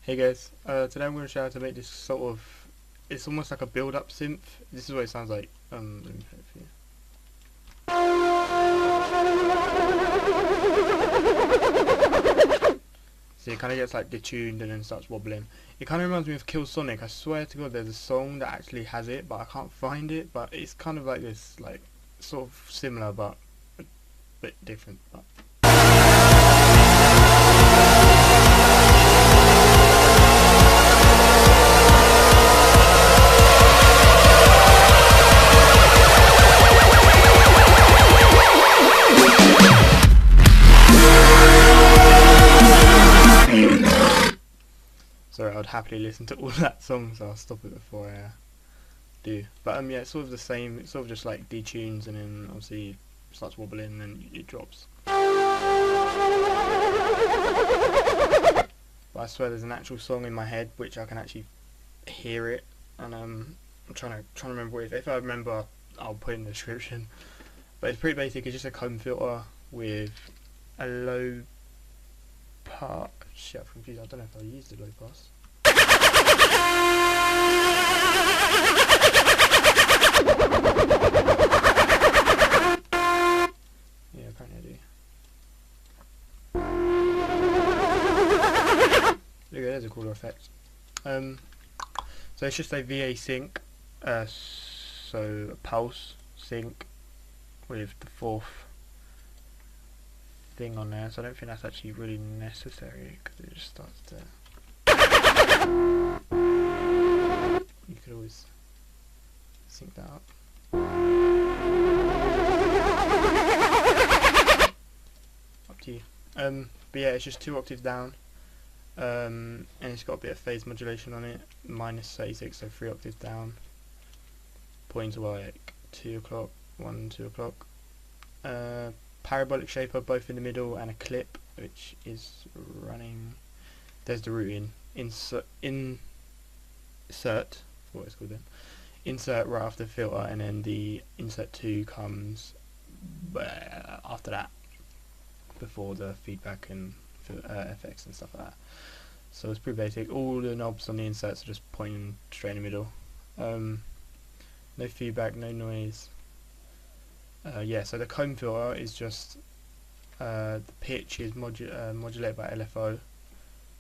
Hey guys, today I'm going to show you how to make this sort of, it's almost like a build-up synth. This is what it sounds like. Let me play it for you. So it kind of gets like detuned and then starts wobbling. It kind of reminds me of KillSonik. I swear to God there's a song that actually has it, but I can't find it. But it's kind of like this, like, sort of similar but a bit different. But sorry, I'd happily listen to all that song, so I'll stop it before I do. But yeah, it's sort of the same. It's sort of just like detunes, and then obviously it starts wobbling, and then it drops. But I swear there's an actual song in my head which I can actually hear it, and I'm trying to remember what it is. If I remember, I'll put it in the description. But it's pretty basic. It's just a comb filter with a low pass. Shit, I'm confused. I don't know if I used the low pass. Yeah, apparently I do. Look, there's a cooler effect. So it's just a VA sync. So a pulse sync with the fourth thing on there, so I don't think that's actually really necessary because it just starts to. You could always sync that up. Up to you. But yeah, it's just 2 octaves down, and it's got a bit of phase modulation on it. Minus 36, so 3 octaves down. Points to like 2 o'clock, 1, 2 o'clock. Parabolic shaper both in the middle, and a clip which is running. There's the routing. Insert what it's called then. Insert right after the filter, and then the insert 2 comes after that, before the feedback and effects and stuff like that. So it's pretty basic. All the knobs on the inserts are just pointing straight in the middle. No feedback, no noise. Yeah, so the comb filter is just the pitch is modulated by LFO,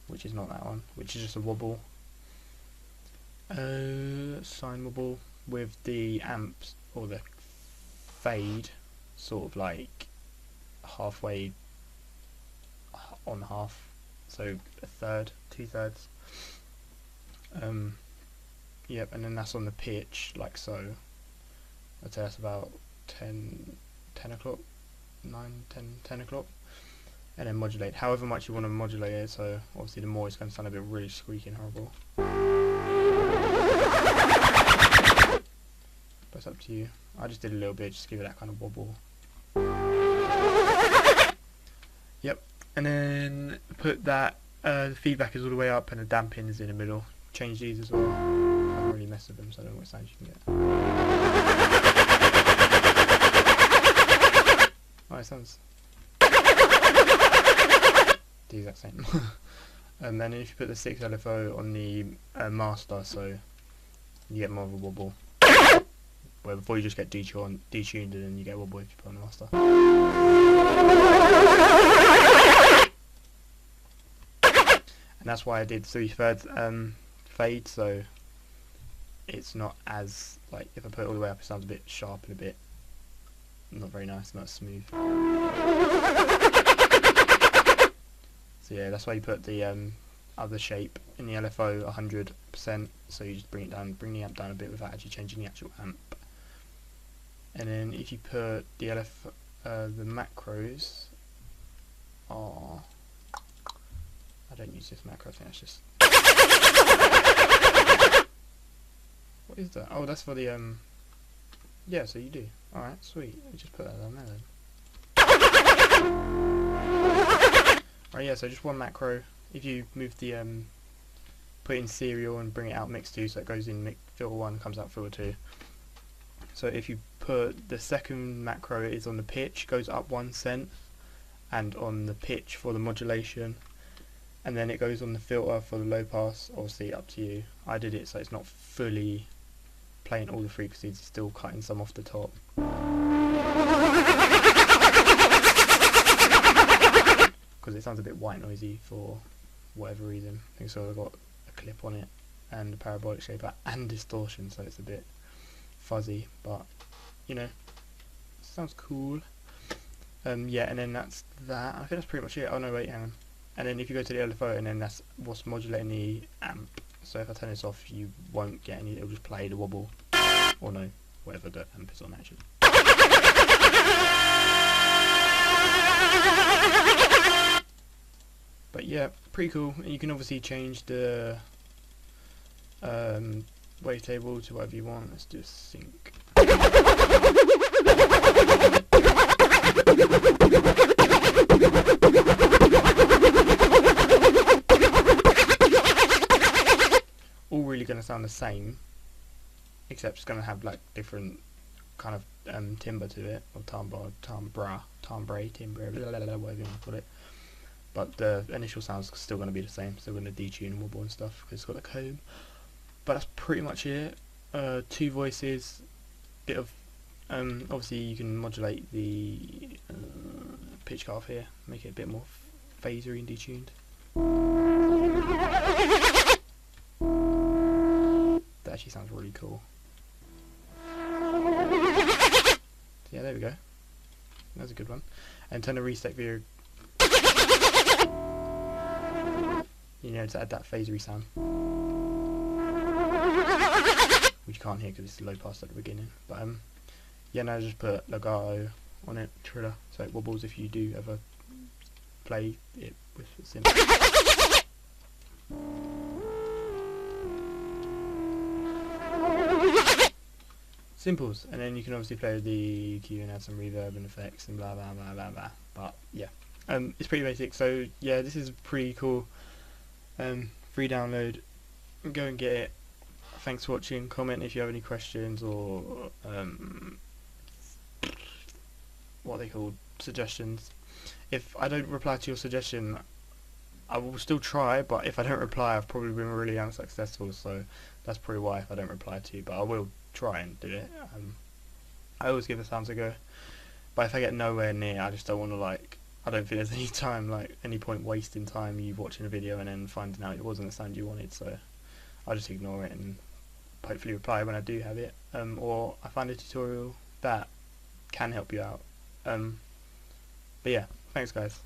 which is not that one, which is just a wobble, sine wobble, with the amps or the fade sort of like halfway on half, so a third, 2/3. Yep, and then that's on the pitch like so. I'd say that's about 10 o'clock, 9, 10 o'clock, and then modulate however much you want to modulate it. So obviously the more it's going to sound a bit really squeaky and horrible, but it's up to you. I just did a little bit just to give it that kind of wobble. Yep, and then put that the feedback is all the way up and the damping is in the middle. Change these as well. I haven't really messed with them, so I don't know what sounds you can get. Oh, it sounds the exact same. And then if you put the 6 LFO on the master, so you get more of a wobble. Where before you just get detuned and then you get a wobble if you put on the master. And that's why I did 3/3 fade, so it's not as, like, if I put it all the way up it sounds a bit sharp and a bit not very nice, not smooth. So yeah, that's why you put the other shape in the LFO 100%, so you just bring it down, bring the amp down a bit without actually changing the actual amp. And then if you put the the macros are, I don't use this macro, I think that's just what is that? Oh, that's for the yeah, so you do. Alright, sweet. Let me just put that down there then. Right, yeah, so just one macro. If you move the put in serial and bring it out mix 2, so it goes in filter 1, comes out filter 2. So if you put the second macro is on the pitch, goes up 1 cent, and on the pitch for the modulation and then it goes on the filter for the low pass. Obviously up to you. I did it so it's not fully playing all the frequencies, it's still cutting some off the top. Because it sounds a bit white noisy for whatever reason. I think so. I've got a clip on it and a parabolic shaper and distortion, so it's a bit fuzzy, but you know, sounds cool. Yeah, and then that's that. I think that's pretty much it. Oh no, wait, hang on. And then if you go to the LFO, and then that's what's modulating the amp. So if I turn this off, you won't get any. It'll just play the wobble, or no, whatever the amp is on actually. But yeah, pretty cool. You can obviously change the wavetable to whatever you want. Let's do a sync. All really going to sound the same, except it's going to have like different kind of timbre to it, or timbre, whatever you want to call it. But the initial sound's still going to be the same, still going to detune and wobble and stuff because it's got a comb. But that's pretty much it. 2 voices, bit of obviously you can modulate the pitch cutoff here, make it a bit more phasery and detuned. That actually sounds really cool. So yeah, there we go. That's a good one. And turn the reset video. You know, to add that phasery sound, which you can't hear because it's low pass at the beginning. But yeah, no, just put legato on it, triller, so it wobbles if you do ever play it with Synth. Simples, and then you can obviously play with the EQ and add some reverb and effects and blah blah blah blah blah. But yeah, it's pretty basic. So yeah, this is pretty cool. Free download. Go and get it. Thanks for watching. Comment if you have any questions or what are they called, suggestions. If I don't reply to your suggestion, I will still try, but if I don't reply, I've probably been really unsuccessful, so that's probably why if I don't reply to you, but I will try and do it. I always give the sounds a go, but if I get nowhere near, I just don't want to, like, I don't think there's any time, like, any point wasting time you watching a video and then finding out it wasn't the sound you wanted, so I'll just ignore it and hopefully reply when I do have it, or I find a tutorial that can help you out. But yeah, thanks guys.